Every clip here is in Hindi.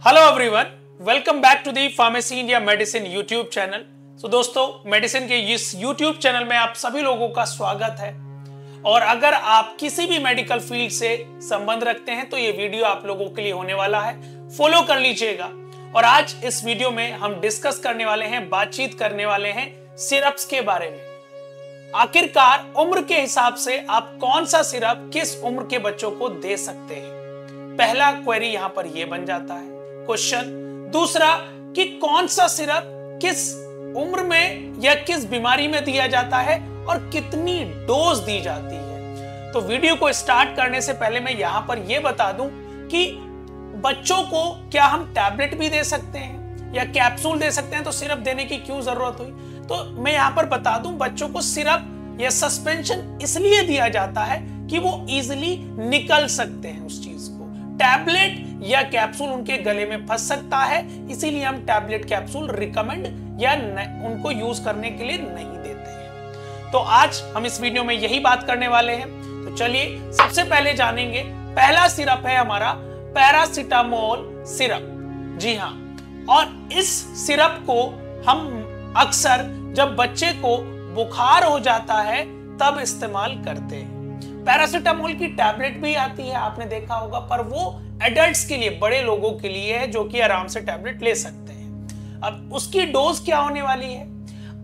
Hello everyone, welcome back to the pharmacy India medicine YouTube channel. तो दोस्तों, मेडिसिन के इस यूट्यूब चैनल में आप सभी लोगों का स्वागत है। और अगर आप किसी भी मेडिकल फील्ड से संबंध रखते हैं तो ये वीडियो आप लोगों के लिए होने वाला है, फॉलो कर लीजिएगा। और आज इस वीडियो में हम डिस्कस करने वाले हैं, बातचीत करने वाले हैं सिरप्स के बारे में। आखिरकार उम्र के हिसाब से आप कौन सा सिरप किस उम्र के बच्चों को दे सकते हैं, पहला क्वेरी यहां पर यह बन जाता है क्वेश्चन। दूसरा कि कौन सा सिरप किस उम्र में या किस बीमारी में दिया जाता है और कितनी डोज दी जाती है। तो वीडियो को स्टार्ट करने से पहले मैं यहां पर यह बता दूं कि बच्चों को क्या हम टैबलेट भी दे सकते हैं या कैप्सूल दे सकते हैं, तो सिरप देने की क्यों जरूरत हुई। तो मैं यहां पर बता दूं, बच्चों को सिरप या सस्पेंशन इसलिए दिया जाता है कि वो इजिली निकल सकते हैं उस चीज को। टैबलेट या कैप्सूल उनके गले में फंस सकता है, इसीलिए हम टैबलेट कैप्सूल रिकमेंड या उनको यूज करने के लिए नहीं देते हैं। तो आज हम इस वीडियो में यही बात करने वाले हैं। तो चलिए सबसे पहले जानेंगे, पहला सिरप है हमारा पैरासिटामोल सिरप। जी हाँ, और इस सिरप को हम अक्सर जब बच्चे को बुखार हो जाता है तब इस्तेमाल करते हैं। पैरासिटामोल की टैबलेट भी आती है, आपने देखा होगा, पर वो एडल्ट्स के लिए, बड़े लोगों के लिए है जो कि आराम से टैबलेट ले सकते हैं। अब उसकी डोज क्या होने वाली है,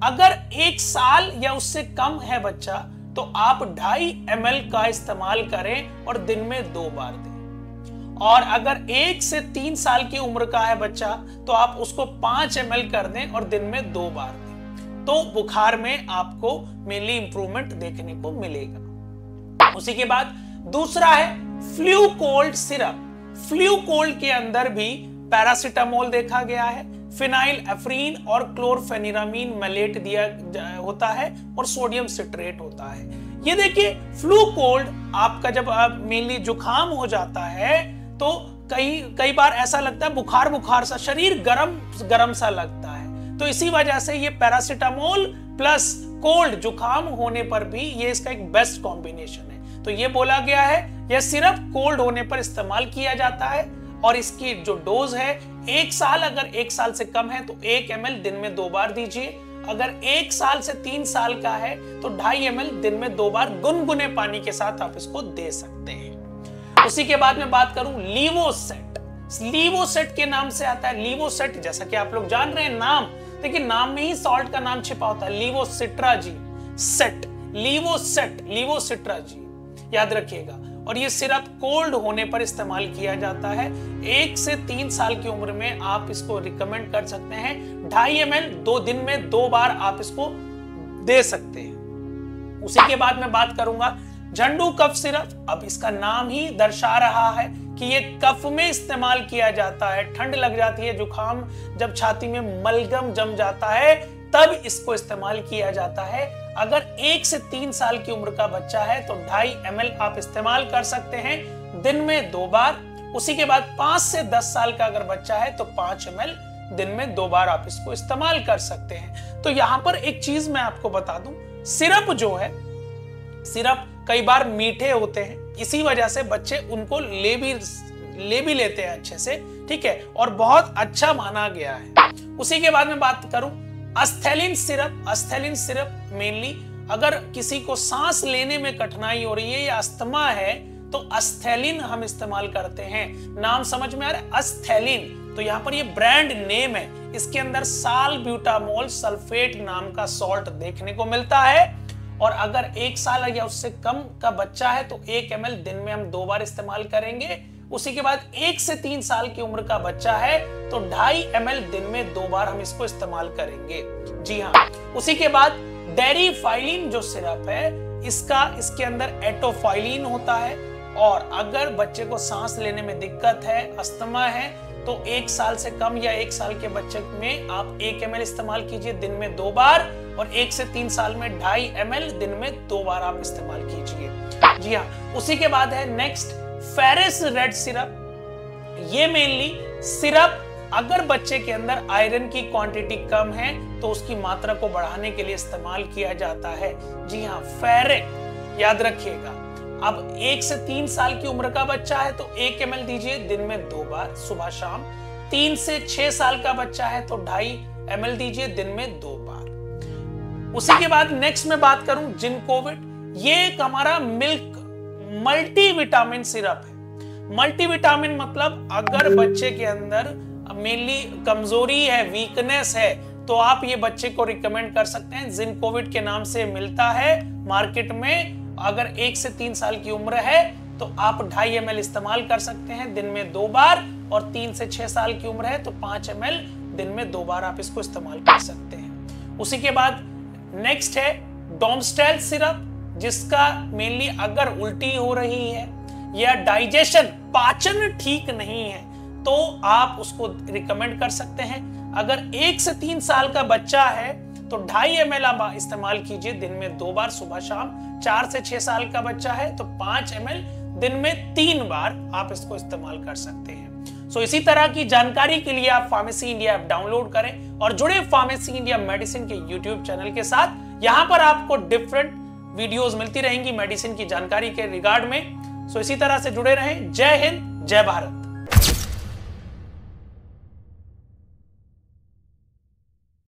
अगर 1 साल या उससे कम है बच्चा तो आप 2.5 ml का इस्तेमाल करें और दिन में 2 बार दें। और अगर 1 से 3 साल की उम्र का है बच्चा तो आप उसको 5 ml कर दें और दिन में 2 बार दें। तो बुखार में आपको मेनली इंप्रूवमेंट देखने को मिलेगा। उसी के बाद दूसरा है flu cold syrup. Flu cold के अंदर भी पैरासिटामोल देखा गया है, फिनाइल एफ्रीन और क्लोरफेनिरामीन मैलेट दिया होता है और सोडियम सिट्रेट होता है। ये देखिए, फ्लू कोल्ड आपका जब मेनली जुकाम हो जाता है तो कई बार ऐसा लगता है बुखार सा, शरीर गरम सा लगता है। तो इसी वजह से ये पैरासिटामोल प्लस कोल्ड, जुकाम होने पर भी ये इसका एक बेस्ट कॉम्बिनेशन है। तो ये बोला गया है यह सिर्फ कोल्ड होने पर इस्तेमाल किया जाता है और इसकी जो डोज है 1 साल, अगर 1 साल से कम है तो 1 ml दिन में 2 बार दीजिए। अगर 1 साल से 3 साल का है तो 2.5 ml दिन में 2 बार गुनगुने पानी के साथ आप इसको दे सकते हैं। उसी के बाद में बात करूं लीवोसेट। लीवोसेट के नाम से आता है। लीवोसेट, जैसा कि आप लोग जान रहे हैं, नाम देखिए, नाम में ही सॉल्ट का नाम छिपा होता है। लीवोसिट्राजीन सेट, लीवोसेट, लीवोसिट्राजीन, याद रखिएगा। और ये सिरप कोल्ड होने पर इस्तेमाल किया जाता है। 1 से 3 साल की उम्र में आप इसको रिकमेंड कर सकते हैं। 2.5 ml 2 दिन में 2 बार आप इसको दे सकते हैं। उसी के बाद मैं बात करूंगा झंडू कफ सिरप। अब इसका नाम ही दर्शा रहा है कि ये कफ में इस्तेमाल किया जाता है। ठंड लग जाती है, जुकाम, जब छाती में मलगम जम जाता है तब इसको इस्तेमाल किया जाता है। अगर 1 से 3 साल की उम्र का बच्चा है तो 2.5 ml आप इस्तेमाल कर सकते हैं दिन में 2 बार। उसी के बाद 5 से 10 साल का अगर बच्चा है तो 5 ml दिन में 2 बार आप इसको इस्तेमाल कर सकते हैं। तो यहां पर एक चीज मैं आपको बता दूं, सिरप जो है, सिरप कई बार मीठे होते हैं, इसी वजह से बच्चे उनको ले भी लेते हैं अच्छे से, ठीक है, और बहुत अच्छा माना गया है। उसी के बाद में बात करूं Asthalin syrup. Asthalin syrup mainly अगर किसी को सांस लेने में कठिनाई हो रही है या अस्थमा है तो एस्थेलिन हम इस्तेमाल करते हैं। नाम समझ में आ रहा है, एस्थेलिन। तो यहाँ पर ये ब्रांड नेम है, इसके अंदर सालब्यूटामोल सल्फेट नाम का सॉल्ट देखने को मिलता है। और अगर 1 साल या उससे कम का बच्चा है तो 1 ml दिन में हम 2 बार इस्तेमाल करेंगे। उसी के बाद 1 से 3 साल की उम्र का बच्चा है तो 2.5 ml दिन में 2 बार हम इसको इस्तेमाल करेंगे। जी हाँ। उसी के बाद डेरिफाइलिन जो सिरप है, इसके अंदर एटोफाइलिन होता है। और अगर बच्चे को सांस लेने में दिक्कत है, अस्थमा है, तो 1 साल से कम या 1 साल के बच्चे में आप 1 ml इस्तेमाल कीजिए दिन में 2 बार। और 1 से 3 साल में 2.5 ml दिन में 2 बार आप इस्तेमाल कीजिए। जी हाँ। उसी के बाद है नेक्स्ट फेरिस रेड सिरप। ये मेनली सिरप अगर बच्चे के अंदर आयरन की क्वांटिटी कम है तो उसकी मात्रा को बढ़ाने के लिए इस्तेमाल किया जाता है। जी हाँ, फेरिक, याद रखिएगा। अब 1 से 3 साल की उम्र का बच्चा है तो 1 ml दीजिए दिन में 2 बार, सुबह शाम। 3 से 6 साल का बच्चा है तो 2.5 ml दीजिए दिन में 2 बार। उसी के बाद नेक्स्ट में बात करूं जिनकोविट, ये एक हमारा मिल्क मल्टीविटामिन सिरप है। मल्टीविटामिन मतलब अगर बच्चे के अंदर मेनली कमजोरी है, वीकनेस है, तो आप ये बच्चे को रिकमेंड कर सकते हैं। जिनकोविट के नाम से मिलता है मार्केट में। अगर 1 से 3 साल की उम्र है तो आप 2.5 ml इस्तेमाल कर सकते हैं दिन में 2 बार, और 3 से 6 साल की उम्र है तो 5 ml दिन में 2 बार आप इसको इस्तेमाल कर सकते हैं। उसी के बाद नेक्स्ट है डोमस्टेल सिरप, जिसका मेनली अगर उल्टी हो रही है या डाइजेशन पाचन ठीक नहीं है तो आप उसको रिकमेंड कर सकते हैं। अगर 1 से 3 साल का बच्चा है तो 2.5 ml आप इस्तेमाल कीजिए दिन में 2 बार सुबह शाम। 4 से 6 साल का बच्चा है तो 5 ml दिन में 3 बार आप इसको इस्तेमाल कर सकते हैं। सो इसी तरह की जानकारी के लिए आप फार्मेसी इंडिया ऐप डाउनलोड करें और जुड़े फार्मेसी इंडिया मेडिसिन के यूट्यूब चैनल के साथ। यहां पर आपको डिफरेंट वीडियोस मिलती रहेंगी मेडिसिन की जानकारी के रिगार्ड में। सो इसी तरह से जुड़े रहें। जय हिंद, जय भारत।